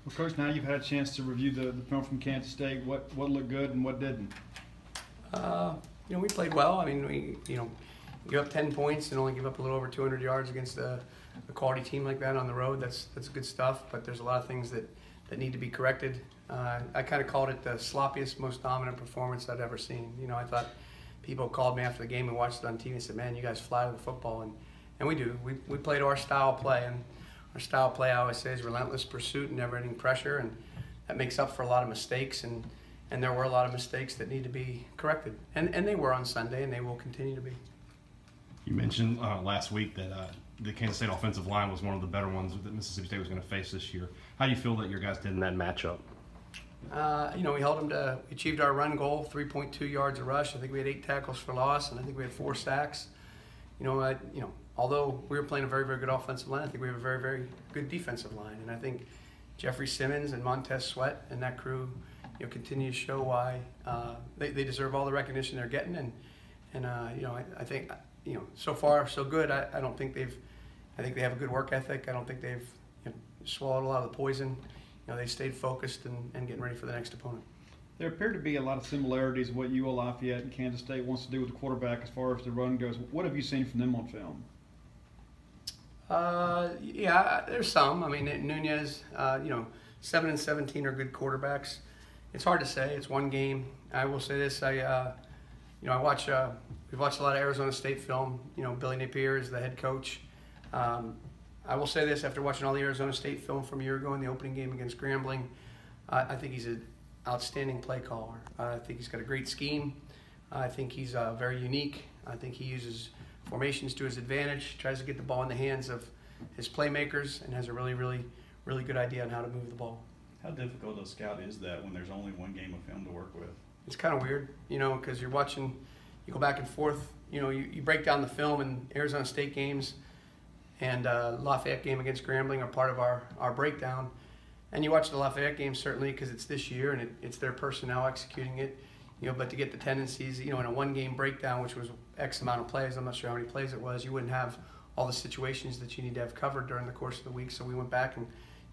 Well, Coach, now you've had a chance to review the film from Kansas State. What looked good and what didn't? We played well. I mean, we give up 10 points and only give up a little over 200 yards against a quality team like that on the road. That's good stuff. But there's a lot of things that need to be corrected. I kind of called it the sloppiest, most dominant performance I'd ever seen. I thought people called me after the game and watched it on TV and said, "Man, you guys fly to the football," and we do. We played our style of play, and our style of play, I always say, is relentless pursuit and never-ending pressure, and that makes up for a lot of mistakes. And there were a lot of mistakes that need to be corrected, and they were on Sunday, and they will continue to be. You mentioned last week that the Kansas State offensive line was one of the better ones that Mississippi State was going to face this year. How do you feel that your guys did in that matchup? We held them to, we achieved our run goal, 3.2 yards a rush. I think we had 8 tackles for loss, and I think we had 4 sacks. Although we were playing a very, very good offensive line, I think we have a very, very good defensive line. And I think Jeffrey Simmons and Montez Sweat and that crew, continue to show why they deserve all the recognition they're getting. And I think, so far so good. I don't think I think they have a good work ethic. I don't think they've swallowed a lot of the poison. They stayed focused and getting ready for the next opponent. There appear to be a lot of similarities in what UL Lafayette and Kansas State wants to do with the quarterback as far as the run goes. What have you seen from them on film? Yeah, there's some. I mean, Nunez, 7 and 17 are good quarterbacks. It's hard to say. It's one game. I will say this. We've watched a lot of Arizona State film. Billy Napier is the head coach. I will say this, after watching all the Arizona State film from a year ago in the opening game against Grambling, I think he's an outstanding play caller. I think he's got a great scheme. I think he's very unique. I think he uses formations to his advantage, tries to get the ball in the hands of his playmakers, and has a really, really, really good idea on how to move the ball. How difficult a scout is that when there's only one game of film to work with? It's kind of weird, because you're watching, you go back and forth, you break down the film, and Arizona State games and Lafayette game against Grambling are part of our breakdown. And you watch the Lafayette game certainly because it's this year and it's their personnel executing it. But to get the tendencies, in a one-game breakdown, which was X amount of plays, I'm not sure how many plays it was, you wouldn't have all the situations that you need to have covered during the course of the week. So we went back and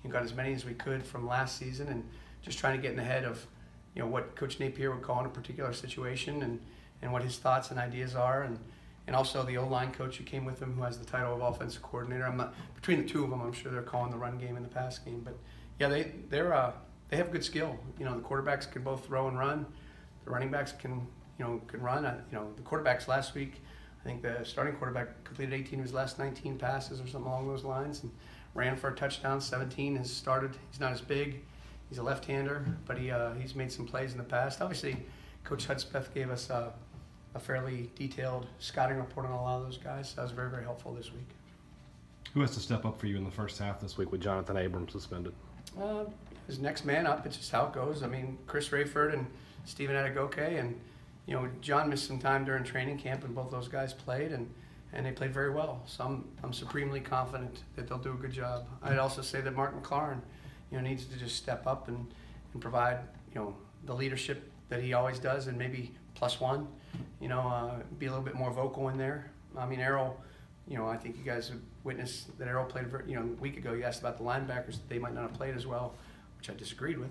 got as many as we could from last season, and just trying to get in the head of, what Coach Napier would call in a particular situation, and what his thoughts and ideas are, and also the O-line coach who came with him, who has the title of offensive coordinator. Between the two of them, I'm sure they're calling the run game and the pass game. But yeah, they have good skill. The quarterbacks can both throw and run. The running backs can run. The quarterbacks last week, I think the starting quarterback completed 18 of his last 19 passes or something along those lines, and ran for a touchdown. 17 has started. He's not as big. He's a left-hander, but he's made some plays in the past. Obviously, Coach Hudspeth gave us a fairly detailed scouting report on a lot of those guys. So that was very, very helpful this week. Who has to step up for you in the first half this week with Jonathan Abrams suspended? His next man up. It's just how it goes. I mean, Chris Rayford and Stephen Adegoke, and John missed some time during training camp, and both those guys played, and they played very well. So I'm supremely confident that they'll do a good job. I'd also say that Mark McLaurin, needs to just step up and provide the leadership that he always does, and maybe plus one. Be a little bit more vocal in there. I mean, Errol, I think you guys have witnessed that Errol played, a week ago. You asked about the linebackers, that they might not have played as well, which I disagreed with.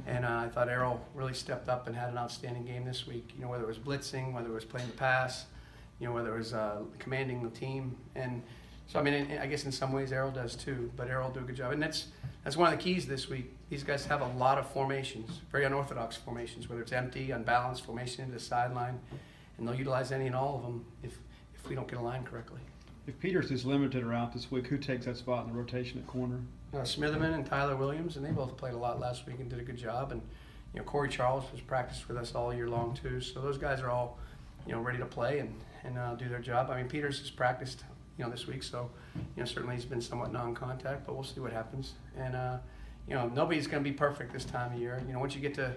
And I thought Errol really stepped up and had an outstanding game this week. Whether it was blitzing, whether it was playing the pass, whether it was commanding the team. And so, I mean, I guess in some ways Errol does too, but Errol will do a good job. And that's one of the keys this week. These guys have a lot of formations, very unorthodox formations, whether it's empty, unbalanced formation into the sideline, and they'll utilize any and all of them if we don't get aligned correctly. If Peters is limited or out this week, who takes that spot in the rotation at corner? Smitherman and Tyler Williams, and they both played a lot last week and did a good job. And Corey Charles has practiced with us all year long too. So those guys are all ready to play and do their job. I mean, Peters has practiced this week, so certainly he's been somewhat non-contact, but we'll see what happens. And nobody's going to be perfect this time of year. Once you get to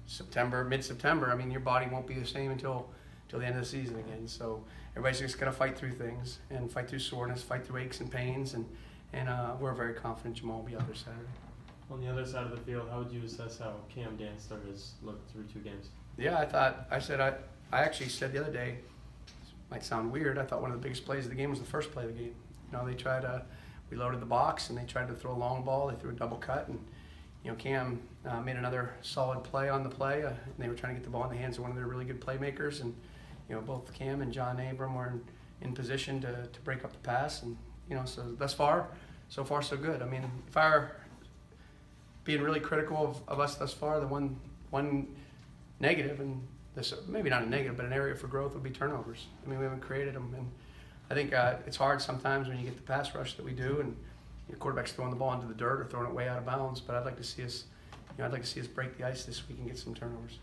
September, mid-September, I mean, your body won't be the same until the end of the season again. So everybody's just going to fight through things and fight through soreness, fight through aches and pains, and we're very confident Jamal will be out there Saturday. On the other side of the field, how would you assess how Cam Dantzler has looked through 2 games? Yeah, I actually said the other day, this might sound weird, I thought one of the biggest plays of the game was the first play of the game. They tried we loaded the box, and they tried to throw a long ball. They threw a double cut, and Cam made another solid play on the play. And they were trying to get the ball in the hands of one of their really good playmakers, and both Cam and John Abram were in position to break up the pass, and so so far so good. I mean, if I were being really critical of us thus far, the one negative, and this maybe not a negative, but an area for growth would be turnovers. I mean, we haven't created them, and I think it's hard sometimes when you get the pass rush that we do, and your quarterback's throwing the ball into the dirt or throwing it way out of bounds. But I'd like to see us, break the ice this week and get some turnovers.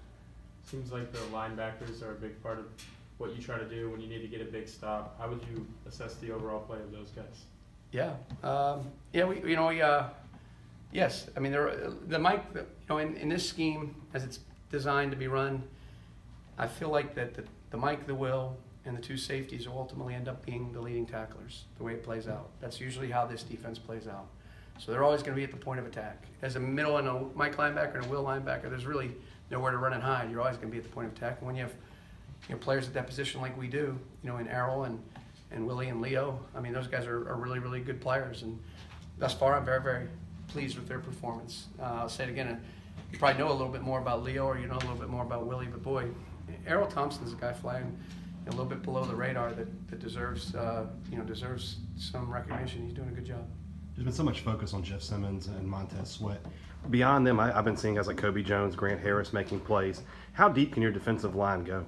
Seems like the linebackers are a big part of what you try to do when you need to get a big stop. How would you assess the overall play of those guys? Yeah, yes. I mean, the Mike, in this scheme as it's designed to be run, I feel like that the Mike, the Will, and the two safeties will ultimately end up being the leading tacklers, the way it plays out. That's usually how this defense plays out. So they're always going to be at the point of attack. As a middle and a Mike linebacker and a Will linebacker, there's really nowhere to run and hide. You're always going to be at the point of attack. And when you have players at that position like we do, in Errol and Willie and Leo, I mean, those guys are really, really good players. And thus far, I'm very, very pleased with their performance. I'll say it again, you probably know a little bit more about Leo, or you know a little bit more about Willie, but boy, Errol Thompson's a guy flying a little bit below the radar that deserves some recognition. He's doing a good job. There's been so much focus on Jeff Simmons and Montez Sweat. Beyond them, I've been seeing guys like Kobe Jones, Grant Harris making plays. How deep can your defensive line go?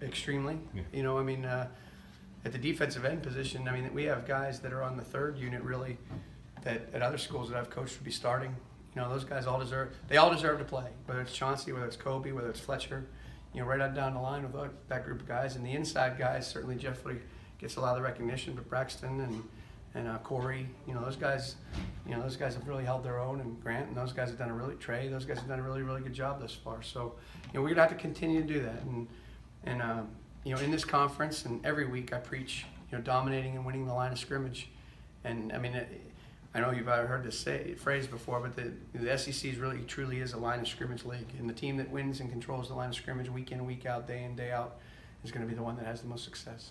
Extremely. Yeah. At the defensive end position, we have guys that are on the third unit really that at other schools that I've coached would be starting. Those guys all deserve to play, whether it's Chauncey, whether it's Kobe, whether it's Fletcher, right on down the line with that group of guys. And the inside guys, certainly Jeff gets a lot of the recognition, but Braxton and Corey, those guys have really held their own, and Grant and those guys have done those guys have done a really, really good job thus far. So, we're going to have to continue to do that. And in this conference and every week I preach, dominating and winning the line of scrimmage. And I know you've heard this phrase before, but the SEC truly is a line of scrimmage league. And the team that wins and controls the line of scrimmage week in, week out, day in, day out is going to be the one that has the most success.